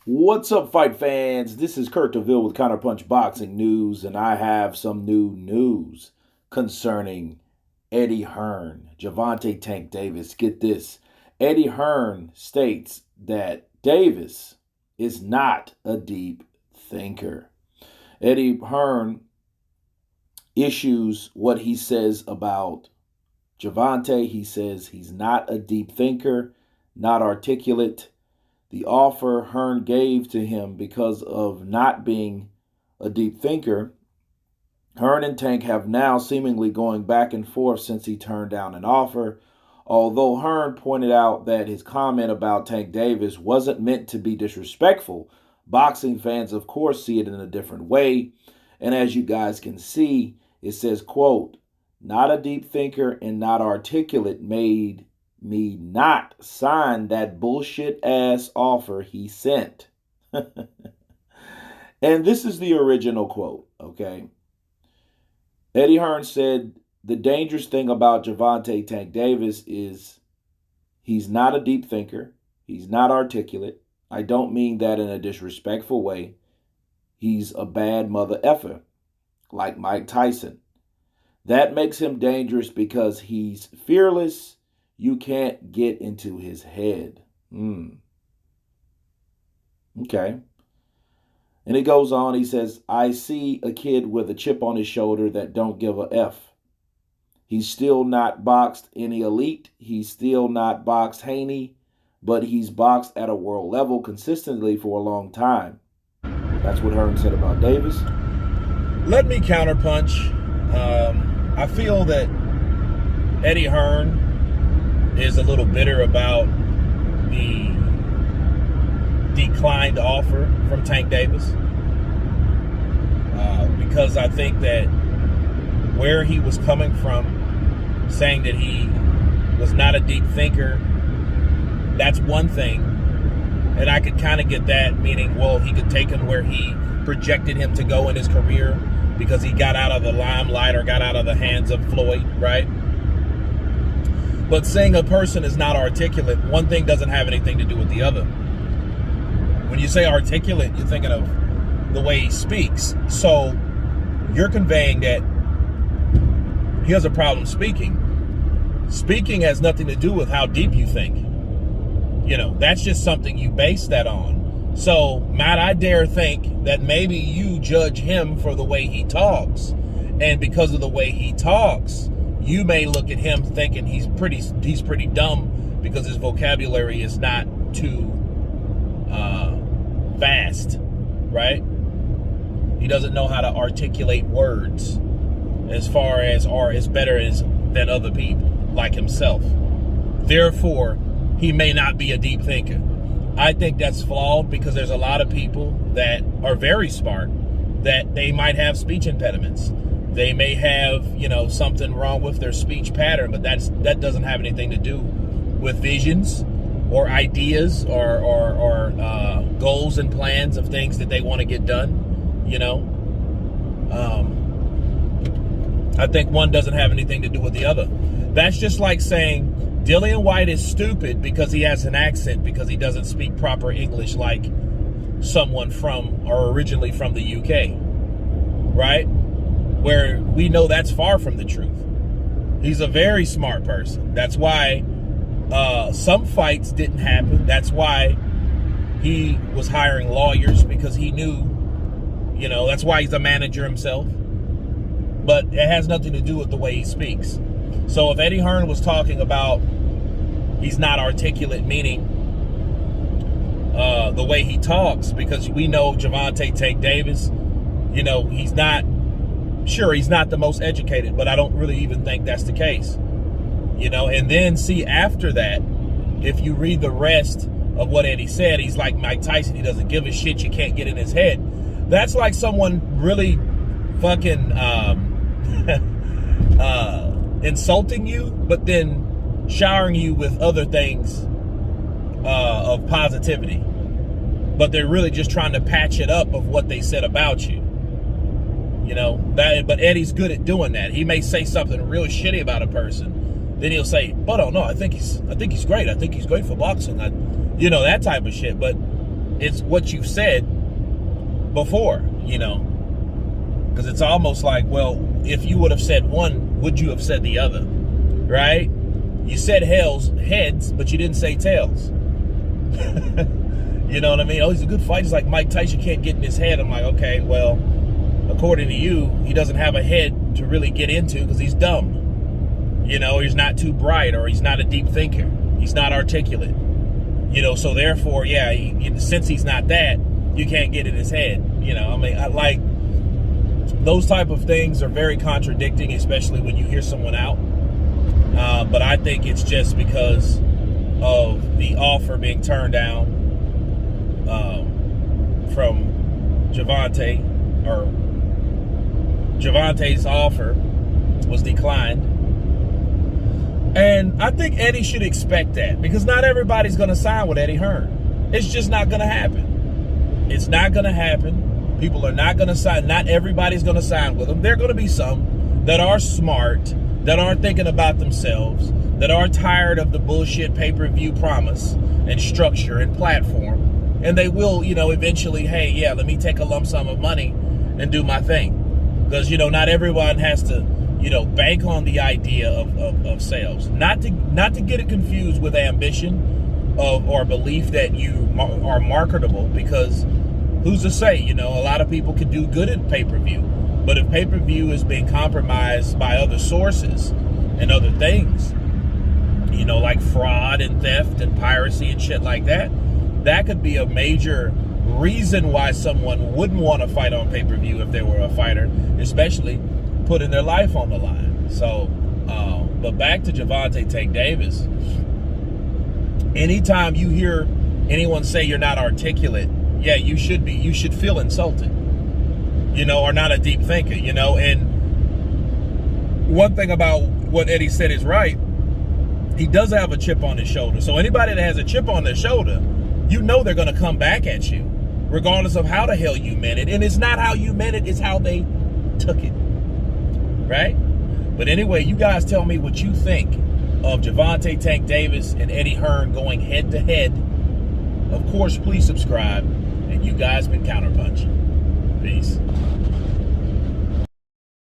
What's up, fight fans? This is Kurt DeVille with Counterpunch Boxing News, and I have some new news concerning Eddie Hearn, Gervonta Tank Davis. Get this. Eddie Hearn states that Davis is not a deep thinker. Eddie Hearn issues what he says about Gervonta. He says he's not a deep thinker, not articulate. The offer Hearn gave to him because of not being a deep thinker, Hearn and Tank have now seemingly going back and forth since he turned down an offer. Although Hearn pointed out that his comment about Tank Davis wasn't meant to be disrespectful, boxing fans, of course, see it in a different way. And as you guys can see, it says, quote, "Not a deep thinker and not articulate made me not sign that bullshit ass offer he sent." And this is the original quote, okay? Eddie Hearn said, "The dangerous thing about Gervonta Tank Davis is he's not a deep thinker. He's not articulate. I don't mean that in a disrespectful way. He's a bad mother effer, like Mike Tyson. That makes him dangerous because he's fearless. You can't get into his head." Okay. And he goes on, he says, "I see a kid with a chip on his shoulder that don't give a F. He's still not boxed any elite. He's still not boxed Haney, but he's boxed at a world level consistently for a long time." That's what Hearn said about Davis. Let me counterpunch. I feel that Eddie Hearn is a little bitter about the declined offer from Tank Davis, because I think that where he was coming from, saying that he was not a deep thinker, that's one thing, and I could kind of get that, meaning, well, he could take him where he projected him to go in his career because he got out of the limelight or got out of the hands of Floyd, right? But saying a person is not articulate, one thing doesn't have anything to do with the other. When you say articulate, you're thinking of the way he speaks. So you're conveying that he has a problem speaking. Speaking has nothing to do with how deep you think. You know, that's just something you base that on. So might I dare think that maybe you judge him for the way he talks. And because of the way he talks, you may look at him thinking he's pretty dumb because his vocabulary is not too fast, right? He doesn't know how to articulate words as far as or as better as than other people like himself. Therefore, he may not be a deep thinker. I think that's flawed because there's a lot of people that are very smart that they might have speech impediments. They may have, something wrong with their speech pattern, but that doesn't have anything to do with visions or ideas or goals and plans of things that they want to get done. I think one doesn't have anything to do with the other. That's just like saying Dillian White is stupid because he has an accent because he doesn't speak proper English like someone from or originally from the UK, right? Where we know that's far from the truth. He's a very smart person. That's why some fights didn't happen. That's why he was hiring lawyers, because he knew, that's why he's a manager himself. But it has nothing to do with the way he speaks. So if Eddie Hearn was talking about he's not articulate, meaning the way he talks, because we know Gervonta Tank Davis, he's not the most educated, but I don't really even think that's the case. And then see after that, if you read the rest of what Eddie said, he's like Mike Tyson. He doesn't give a shit. You can't get in his head. That's like someone really fucking insulting you, but then showering you with other things of positivity. But they're really just trying to patch it up of what they said about you. But Eddie's good at doing that. He may say something real shitty about a person. Then he'll say, but oh no, I think he's great. I think he's great for boxing. That type of shit. But it's what you've said before, because it's almost like, well, if you would have said one, would you have said the other, right? You said heads, but you didn't say tails. You know what I mean? Oh, he's a good fighter. He's like Mike Tyson, can't get in his head. I'm like, okay, well, according to you, he doesn't have a head to really get into because he's dumb. He's not too bright, or he's not a deep thinker. He's not articulate. So therefore, yeah, since he's not that, you can't get in his head. I like those type of things are very contradicting, especially when you hear someone out. But I think it's just because of the offer being turned down from Gervonta, or Gervonta's offer was declined. And I think Eddie should expect that, because not everybody's going to sign with Eddie Hearn. It's just not going to happen. It's not going to happen. People are not going to sign. Not everybody's going to sign with him. There are going to be some that are smart, that aren't thinking about themselves, that are tired of the bullshit pay-per-view promise and structure and platform. And they will, eventually, hey, yeah, let me take a lump sum of money and do my thing. Because, not everyone has to, bank on the idea of sales. Not to get it confused with ambition or belief that you are marketable, because who's to say, a lot of people could do good at pay-per-view. But if pay-per-view is being compromised by other sources and other things, like fraud and theft and piracy and shit like that, that could be a major reason why someone wouldn't want to fight on pay-per-view if they were a fighter, especially putting their life on the line. So, but back to Gervonta Tank Davis. Anytime you hear anyone say you're not articulate, yeah, you should feel insulted, or not a deep thinker, and one thing about what Eddie said is right. He does have a chip on his shoulder. So anybody that has a chip on their shoulder, they're going to come back at you, regardless of how the hell you meant it. And it's not how you meant it, it's how they took it. Right? But anyway, you guys tell me what you think of Gervonta Tank Davis and Eddie Hearn going head to head. Of course, please subscribe. And you guys been counterpunching. Peace.